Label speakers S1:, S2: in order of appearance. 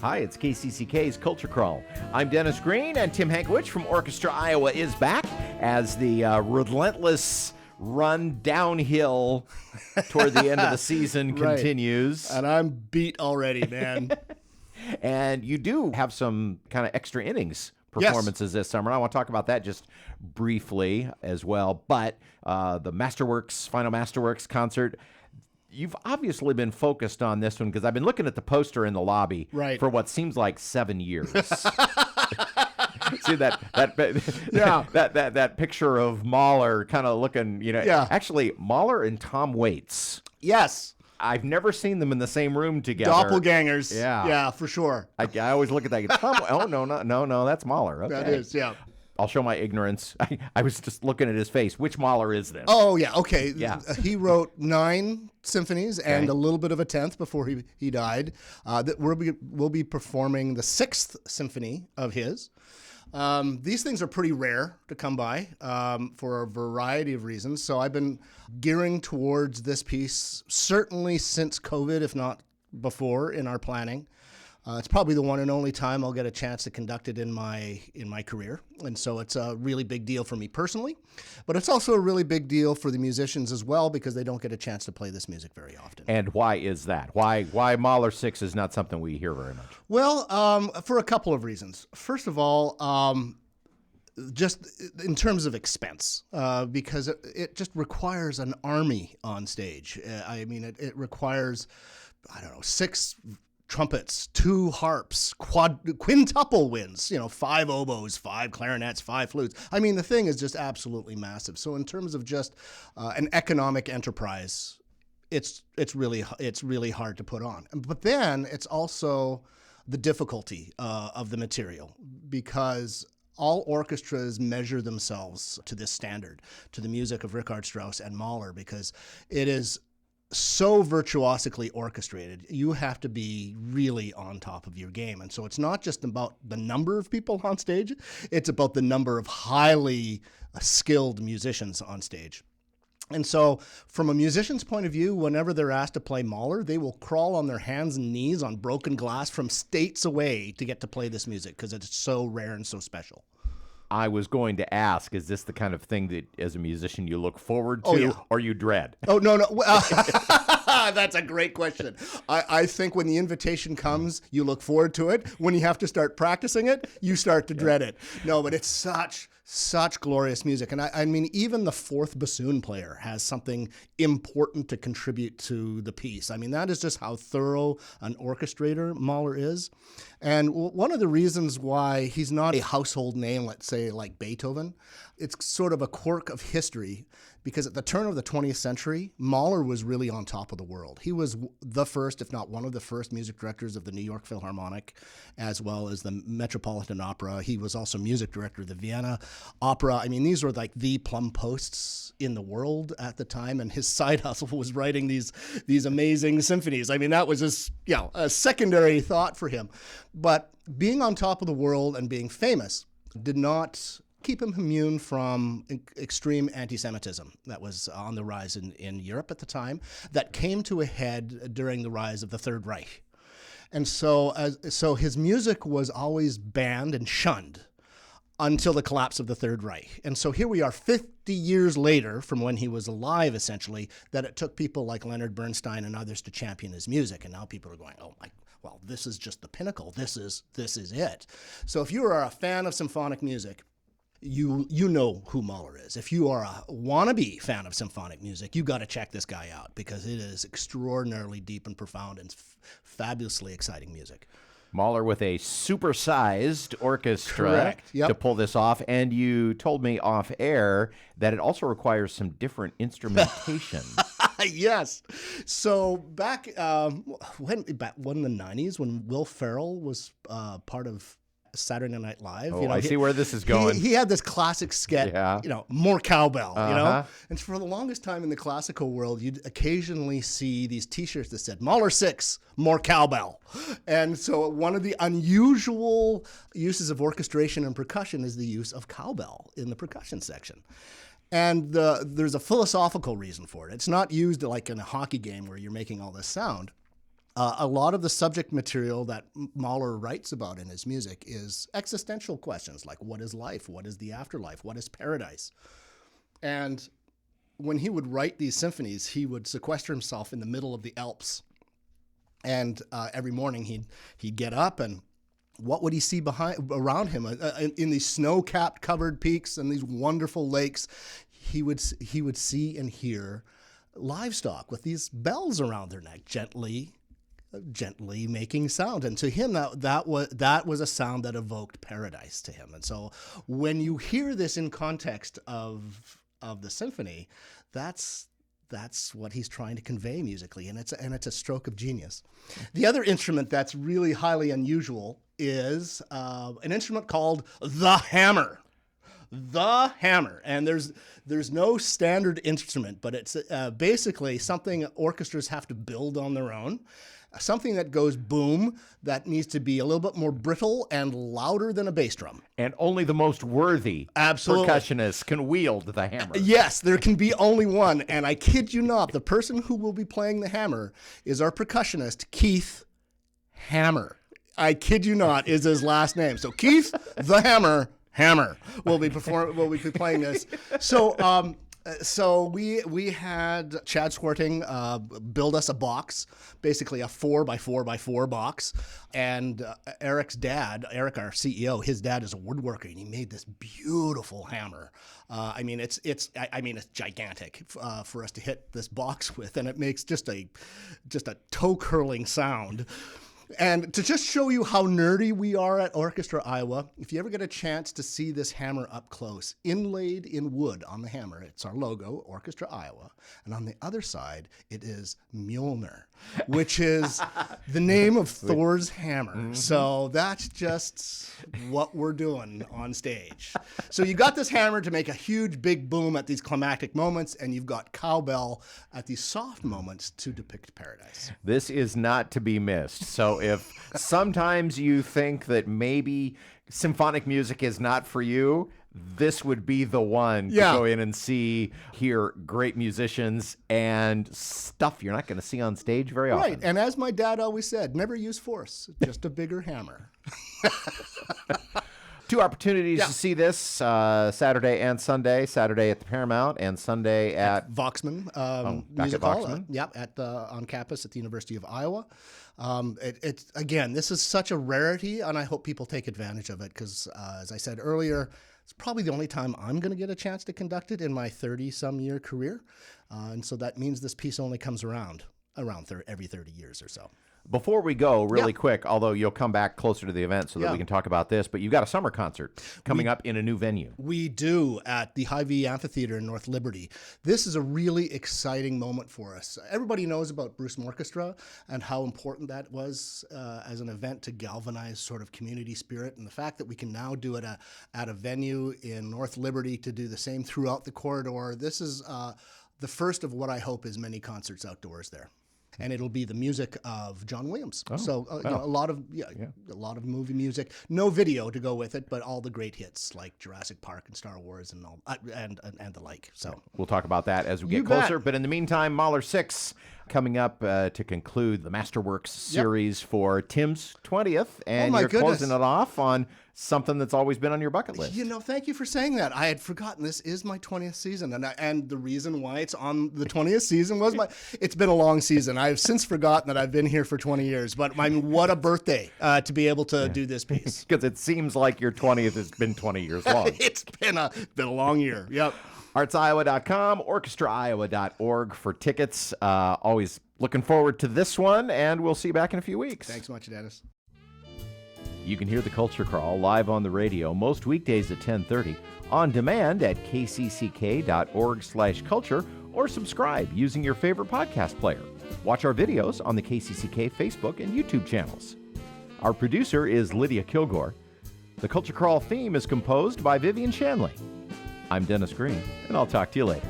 S1: Hi, it's KCCK's Culture Crawl. I'm Dennis Green, and Tim Hankewich from Orchestra Iowa is back as the relentless run downhill toward the end of the season continues.
S2: And I'm beat already, man.
S1: And you do have some kind of extra innings performances this summer. I want to talk about that just briefly as well. But the final Masterworks concert, you've obviously been focused on this one because I've been looking at the poster in the lobby for what seems like 7 years. See that picture of Mahler kind of looking, actually Mahler and Tom Waits.
S2: Yes.
S1: I've never seen them in the same room together.
S2: Doppelgangers. Yeah, for sure.
S1: I always look at that. Tom, no, that's Mahler. Okay.
S2: That is, yeah.
S1: I'll show my ignorance. I was just looking at his face. Which Mahler is this?
S2: Oh, yeah. Okay. Yeah. He wrote 9 symphonies and a little bit of a 10th before he died. We'll be performing the 6th symphony of his. These things are pretty rare to come by for a variety of reasons. So I've been gearing towards this piece certainly since COVID, if not before, in our planning. It's probably the one and only time I'll get a chance to conduct it in my career. And so it's a really big deal for me personally, but it's also a really big deal for the musicians as well because they don't get a chance to play this music very often.
S1: And why is that? Why Mahler 6 is not something we hear very much?
S2: Well, for a couple of reasons. First of all, just in terms of expense, because it just requires an army on stage. It requires, 6 trumpets, 2 harps, quintuple winds, 5 oboes, 5 clarinets, 5 flutes. The thing is just absolutely massive. So in terms of just an economic enterprise, it's really hard to put on. But then it's also the difficulty of the material, because all orchestras measure themselves to this standard, to the music of Richard Strauss and Mahler, because it is so virtuosically orchestrated. You have to be really on top of your game. And so it's not just about the number of people on stage, it's about the number of highly skilled musicians on stage. And so from a musician's point of view, whenever they're asked to play Mahler, they will crawl on their hands and knees on broken glass from states away to get to play this music because it's so rare and so special.
S1: I was going to ask, is this the kind of thing that as a musician you look forward to or you dread?
S2: Oh, no. That's a great question. I think when the invitation comes, you look forward to it. When you have to start practicing it, you start to dread it. No, but it's such glorious music. And even the 4th bassoon player has something important to contribute to the piece. That is just how thorough an orchestrator Mahler is. And one of the reasons why he's not a household name, let's say like Beethoven, it's sort of a quirk of history, because at the turn of the 20th century, Mahler was really on top of the world. He was the first, if not one of the first music directors of the New York Philharmonic, as well as the Metropolitan Opera. He was also music director of the Vienna Opera. These were like the plum posts in the world at the time, and his side hustle was writing these amazing symphonies. That was just, a secondary thought for him. But being on top of the world and being famous did not keep him immune from extreme anti-Semitism that was on the rise in Europe at the time, that came to a head during the rise of the Third Reich. And so his music was always banned and shunned until the collapse of the Third Reich. And so here we are 50 years later from when he was alive, essentially, that it took people like Leonard Bernstein and others to champion his music. And now people are going, well, this is just the pinnacle. This is it. So if you are a fan of symphonic music, you know who Mahler is. If you are a wannabe fan of symphonic music, you got to check this guy out, because it is extraordinarily deep and profound and fabulously exciting music.
S1: Mahler with a supersized orchestra to pull this off. And you told me off air that it also requires some different instrumentation.
S2: Yes. So back when the 90s, when Will Ferrell was part of Saturday Night Live.
S1: Oh, I see where this is going.
S2: He had this classic sketch, more cowbell, And for the longest time in the classical world, you'd occasionally see these T-shirts that said, Mahler 6, more cowbell. And so one of the unusual uses of orchestration and percussion is the use of cowbell in the percussion section. And there's a philosophical reason for it. It's not used like in a hockey game where you're making all this sound. A lot of the subject material that Mahler writes about in his music is existential questions like what is life? What is the afterlife? What is paradise? And when he would write these symphonies, he would sequester himself in the middle of the Alps. And every morning he'd get up, and what would he see around him in these snow-capped covered peaks and these wonderful lakes? He would see and hear livestock with these bells around their neck, gently making sound. And to him, that was a sound that evoked paradise to him. And so when you hear this in context of the symphony, that's what he's trying to convey musically, and it's a stroke of genius. The other instrument that's really highly unusual is an instrument called the hammer. The hammer, and there's no standard instrument, but it's basically something orchestras have to build on their own. Something that goes boom, that needs to be a little bit more brittle and louder than a bass drum.
S1: And only the most worthy percussionists can wield the hammer.
S2: Yes, there can be only one. And I kid you not, the person who will be playing the hammer is our percussionist, Keith Hammer. I kid you not, is his last name. So Keith the Hammer will be playing this. So we had Chad Swarting build us a box, basically a 4x4x4 box, and Eric's dad, Eric, our CEO, his dad is a woodworker, and he made this beautiful hammer. It's gigantic for us to hit this box with, and it makes just a toe curling sound. And to just show you how nerdy we are at Orchestra Iowa, if you ever get a chance to see this hammer up close, inlaid in wood on the hammer, it's our logo, Orchestra Iowa. And on the other side, it is Mjolnir, which is the name of Thor's hammer. Mm-hmm. So that's just what we're doing on stage. So you got this hammer to make a huge, big boom at these climactic moments, and you've got cowbell at these soft moments to depict paradise.
S1: This is not to be missed. So if sometimes you think that maybe symphonic music is not for you, this would be the one to go in and hear great musicians and stuff you're not going to see on stage very often.
S2: Right, and as my dad always said, never use force, just a bigger hammer.
S1: 2 opportunities to see this, Saturday and Sunday. Saturday at the Paramount and Sunday at
S2: Voxman Music Hall. On campus at the University of Iowa. Again, this is such a rarity, and I hope people take advantage of it because, as I said earlier, it's probably the only time I'm going to get a chance to conduct it in my 30-some-year career. And so that means this piece only comes around every 30 years or so.
S1: Before we go, really quick, although you'll come back closer to the event so that we can talk about this, but you've got a summer concert coming up in a new venue.
S2: We do, at the Hy-Vee Amphitheater in North Liberty. This is a really exciting moment for us. Everybody knows about Bruce Orchestra and how important that was as an event to galvanize sort of community spirit, and the fact that we can now do it at a venue in North Liberty to do the same throughout the corridor. This is the first of what I hope is many concerts outdoors there. And it'll be the music of John Williams. A lot of movie music. No video to go with it, but all the great hits like Jurassic Park and Star Wars and all and the like. So
S1: we'll talk about that as we get closer. But in the meantime, Mahler VI coming up to conclude the Masterworks series for Tim's 20th, and you're closing it off on something that's always been on your bucket list.
S2: Thank you for saying that. I had forgotten this is my 20th season, and the reason why it's on the 20th season was it's been a long season. I've since forgotten that I've been here for 20 years, but I mean, what a birthday to be able to do this piece.
S1: Because it seems like your 20th has been 20 years long.
S2: It's been a long year. Yep.
S1: artsiowa.com, orchestraiowa.org for tickets. Always looking forward to this one, and we'll see you back in a few weeks.
S2: Thanks much, Dennis.
S1: You can hear the Culture Crawl live on the radio most weekdays at 10:30, on demand at kcck.org/culture, or subscribe using your favorite podcast player. Watch our videos on the KCCK Facebook and YouTube channels. Our producer is Lydia Kilgore. The Culture Crawl theme is composed by Vivian Shanley. I'm Dennis Green, and I'll talk to you later.